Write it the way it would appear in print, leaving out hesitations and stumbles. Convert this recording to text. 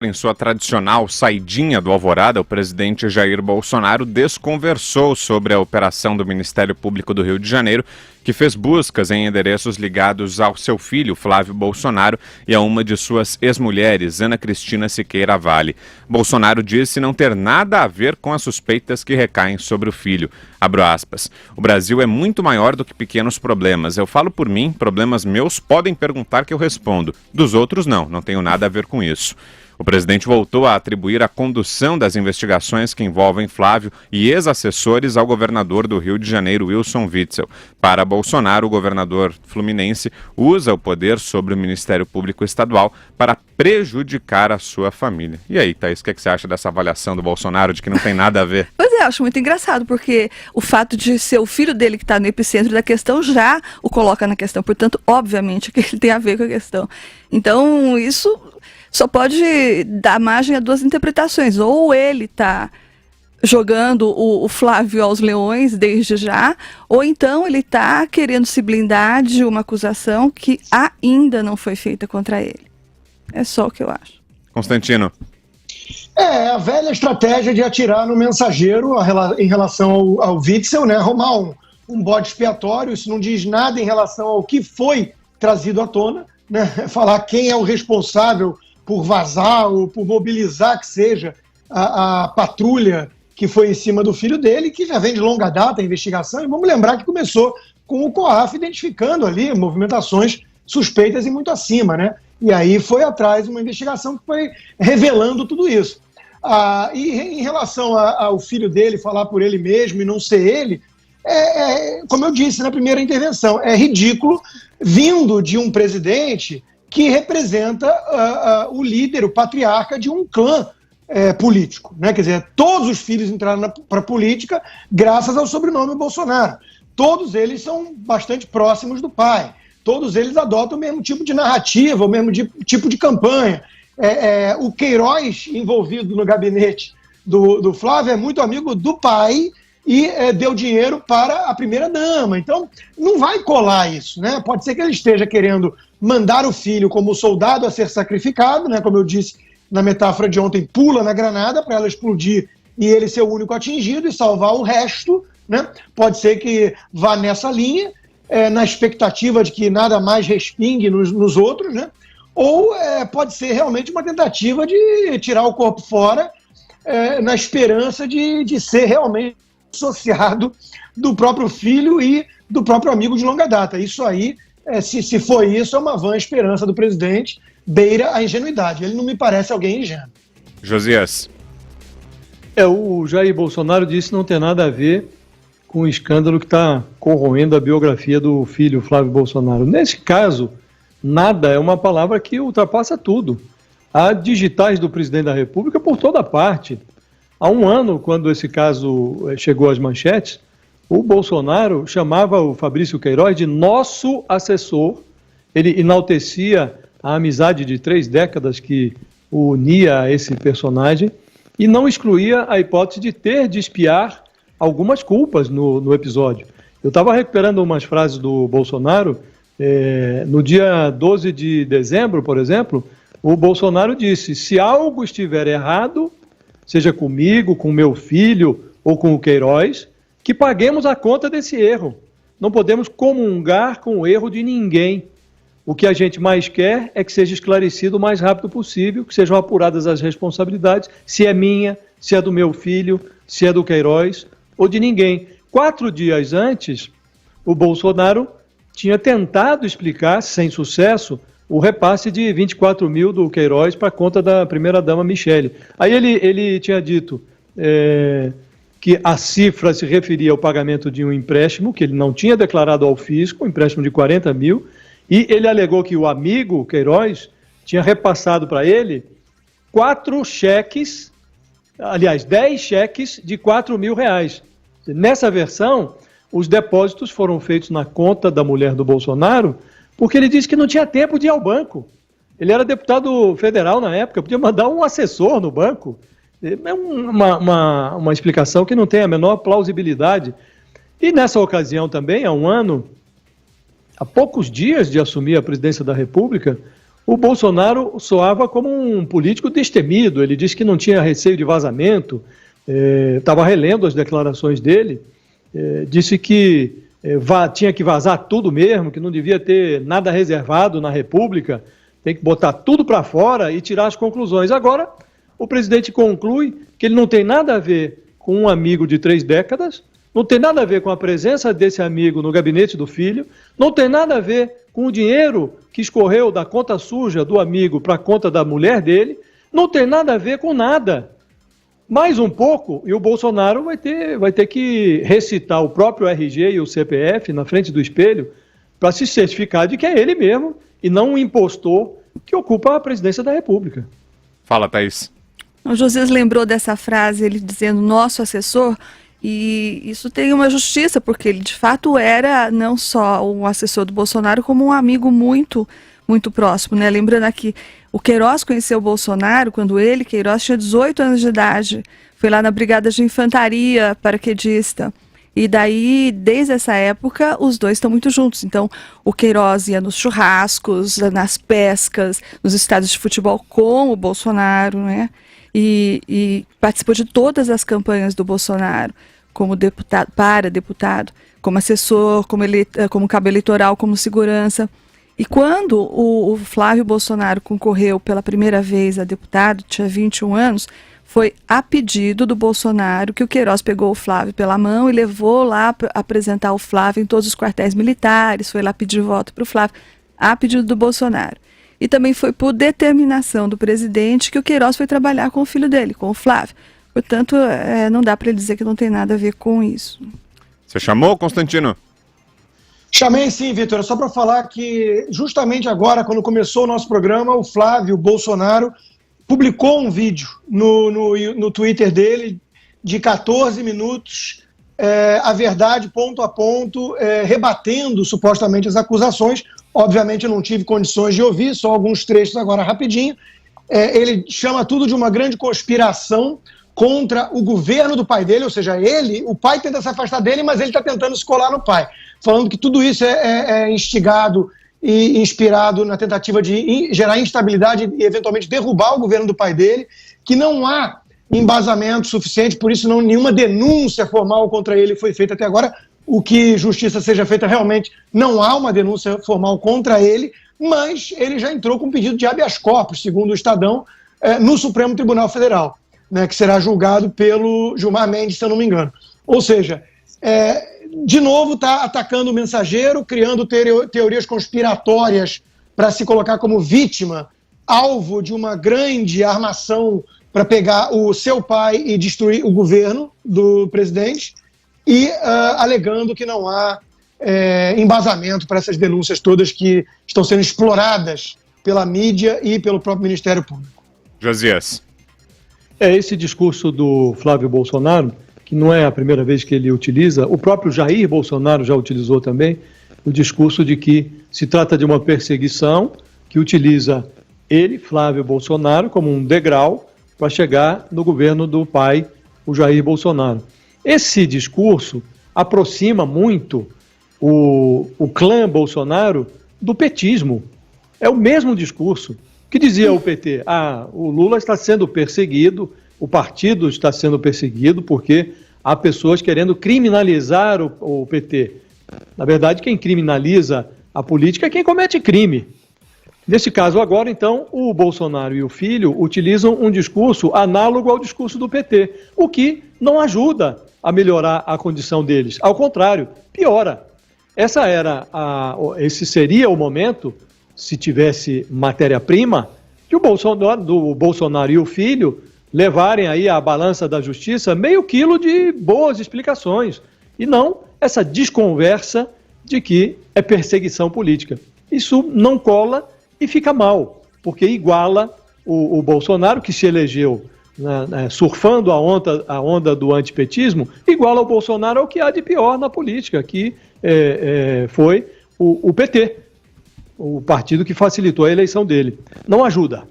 Em sua tradicional saidinha do Alvorada, o presidente Jair Bolsonaro desconversou sobre a operação do Ministério Público do Rio de Janeiro, que fez buscas em endereços ligados ao seu filho, Flávio Bolsonaro, e a uma de suas ex-mulheres, Ana Cristina Siqueira Vale. Bolsonaro disse não ter nada a ver com as suspeitas que recaem sobre o filho. Abro aspas. O Brasil é muito maior do que pequenos problemas. Eu falo por mim, problemas meus podem perguntar que eu respondo. Dos outros, não tenho nada a ver com isso. O presidente voltou a atribuir a condução das investigações que envolvem Flávio e ex-assessores ao governador do Rio de Janeiro, Wilson Witzel. Para Bolsonaro, o governador fluminense usa o poder sobre o Ministério Público Estadual para prejudicar a sua família. E aí, Thaís, o que você acha dessa avaliação do Bolsonaro de que não tem nada a ver? Pois é, acho muito engraçado, porque o fato de ser o filho dele que está no epicentro da questão já o coloca na questão. Portanto, obviamente, que ele tem a ver com a questão. Então, isso só pode dar margem a duas interpretações. Ou ele está jogando o Flávio aos leões desde já, ou então ele está querendo se blindar de uma acusação que ainda não foi feita contra ele. É só o que eu acho. Constantino. É a velha estratégia de atirar no mensageiro em relação ao Witzel, né? Arrumar um bode expiatório. Isso não diz nada em relação ao que foi trazido à tona, né? Falar quem é o responsável por vazar ou por mobilizar que seja a patrulha que foi em cima do filho dele, que já vem de longa data a investigação, e vamos lembrar que começou com o COAF identificando ali movimentações suspeitas e muito acima, né? E aí foi atrás uma investigação que foi revelando tudo isso. E em relação ao filho dele falar por ele mesmo e não ser ele, como eu disse na primeira intervenção, é ridículo vindo de um presidente que representa o líder, o patriarca de um clã político, né? Quer dizer, todos os filhos entraram para a política graças ao sobrenome Bolsonaro. Todos eles são bastante próximos do pai. Todos eles adotam o mesmo tipo de narrativa, o mesmo tipo de campanha. O Queiroz, envolvido no gabinete do Flávio, é muito amigo do pai e deu dinheiro para a primeira-dama. Então, não vai colar isso, né? Pode ser que ele esteja querendo mandar o filho como soldado a ser sacrificado, né? Como eu disse na metáfora de ontem, pula na granada para ela explodir e ele ser o único atingido e salvar o resto, né? Pode ser que vá nessa linha, na expectativa de que nada mais respingue nos outros, né? Ou pode ser realmente uma tentativa de tirar o corpo fora, na esperança de ser realmente associado do próprio filho e do próprio amigo de longa data. Isso aí, se for isso, é uma vã esperança do presidente, beira a ingenuidade. Ele não me parece alguém ingênuo. Josias. O Jair Bolsonaro disse não ter nada a ver com o escândalo que está corroendo a biografia do filho Flávio Bolsonaro. Nesse caso, nada é uma palavra que ultrapassa tudo. Há digitais do presidente da República por toda parte. Há um ano, quando esse caso chegou às manchetes, o Bolsonaro chamava o Fabrício Queiroz de nosso assessor. Ele enaltecia a amizade de 3 décadas que o unia a esse personagem e não excluía a hipótese de ter de espiar algumas culpas no episódio. Eu estava recuperando umas frases do Bolsonaro. No dia 12 de dezembro, por exemplo, o Bolsonaro disse: se algo estiver errado, seja comigo, com meu filho ou com o Queiroz, que paguemos a conta desse erro. Não podemos comungar com o erro de ninguém. O que a gente mais quer é que seja esclarecido o mais rápido possível, que sejam apuradas as responsabilidades, se é minha, se é do meu filho, se é do Queiroz ou de ninguém. 4 dias antes, o Bolsonaro tinha tentado explicar, sem sucesso, o repasse de 24 mil do Queiroz para a conta da primeira-dama Michele. Aí ele tinha dito que a cifra se referia ao pagamento de um empréstimo que ele não tinha declarado ao fisco, um empréstimo de 40 mil, e ele alegou que o amigo Queiroz tinha repassado para ele 4 cheques, aliás, 10 cheques de 4 mil reais. Nessa versão, os depósitos foram feitos na conta da mulher do Bolsonaro, porque ele disse que não tinha tempo de ir ao banco. Ele era deputado federal na época, podia mandar um assessor no banco. É uma explicação que não tem a menor plausibilidade. E nessa ocasião também, há um ano, há poucos dias de assumir a presidência da República, o Bolsonaro soava como um político destemido. Ele disse que não tinha receio de vazamento, estava relendo as declarações dele, disse que tinha que vazar tudo mesmo, que não devia ter nada reservado na República, tem que botar tudo para fora e tirar as conclusões. Agora, o presidente conclui que ele não tem nada a ver com um amigo de 3 décadas, não tem nada a ver com a presença desse amigo no gabinete do filho, não tem nada a ver com o dinheiro que escorreu da conta suja do amigo para a conta da mulher dele, não tem nada a ver com nada. Mais um pouco, e o Bolsonaro vai ter que recitar o próprio RG e o CPF na frente do espelho para se certificar de que é ele mesmo e não um impostor que ocupa a presidência da República. Fala, Thaís. O Josias lembrou dessa frase, ele dizendo nosso assessor, e isso tem uma justiça, porque ele de fato era não só um assessor do Bolsonaro, como um amigo muito, muito próximo, né? Lembrando aqui, o Queiroz conheceu o Bolsonaro quando ele, Queiroz, tinha 18 anos de idade, foi lá na Brigada de Infantaria Paraquedista. E daí, desde essa época, os dois estão muito juntos. Então, o Queiroz ia nos churrascos, nas pescas, nos estádios de futebol com o Bolsonaro, né? E participou de todas as campanhas do Bolsonaro, como deputado, para deputado, como assessor, como cabo eleitoral, como segurança. E quando o Flávio Bolsonaro concorreu pela primeira vez a deputado, tinha 21 anos, foi a pedido do Bolsonaro que o Queiroz pegou o Flávio pela mão e levou lá para apresentar o Flávio em todos os quartéis militares, foi lá pedir voto para o Flávio, a pedido do Bolsonaro. E também foi por determinação do presidente que o Queiroz foi trabalhar com o filho dele, com o Flávio. Portanto, não dá para ele dizer que não tem nada a ver com isso. Você chamou, Constantino? Chamei sim, Vitor. Só para falar que justamente agora, quando começou o nosso programa, o Flávio Bolsonaro publicou um vídeo no Twitter dele de 14 minutos, a verdade ponto a ponto, rebatendo supostamente as acusações. Obviamente eu não tive condições de ouvir, só alguns trechos agora rapidinho. Ele chama tudo de uma grande conspiração contra o governo do pai dele, ou seja, o pai tenta se afastar dele, mas ele está tentando se colar no pai, falando que tudo isso é instigado e inspirado na tentativa de gerar instabilidade e eventualmente derrubar o governo do pai dele, que não há embasamento suficiente, por isso nenhuma denúncia formal contra ele foi feita até agora. O que justiça seja feita, realmente não há uma denúncia formal contra ele, mas ele já entrou com pedido de habeas corpus, segundo o Estadão, no Supremo Tribunal Federal, né, que será julgado pelo Gilmar Mendes, se eu não me engano. Ou seja, de novo está atacando o mensageiro, criando teorias conspiratórias para se colocar como vítima, alvo de uma grande armação para pegar o seu pai e destruir o governo do presidente, e alegando que não há embasamento para essas denúncias todas que estão sendo exploradas pela mídia e pelo próprio Ministério Público. Josias. Esse discurso do Flávio Bolsonaro, que não é a primeira vez que ele utiliza, o próprio Jair Bolsonaro já utilizou também, o discurso de que se trata de uma perseguição que utiliza ele, Flávio Bolsonaro, como um degrau para chegar no governo do pai, o Jair Bolsonaro. Esse discurso aproxima muito o clã Bolsonaro do petismo. É o mesmo discurso que dizia o PT. O Lula está sendo perseguido, o partido está sendo perseguido porque há pessoas querendo criminalizar o PT. Na verdade, quem criminaliza a política é quem comete crime. Nesse caso agora, então, o Bolsonaro e o filho utilizam um discurso análogo ao discurso do PT, o que não ajuda a melhorar a condição deles. Ao contrário, piora. Esse seria o momento, se tivesse matéria-prima, que o Bolsonaro e o filho levarem aí à balança da justiça meio quilo de boas explicações, e não essa desconversa de que é perseguição política. Isso não cola e fica mal, porque iguala o Bolsonaro, que se elegeu surfando a onda do antipetismo, iguala o Bolsonaro ao que há de pior na política, que foi o PT, o partido que facilitou a eleição dele. Não ajuda.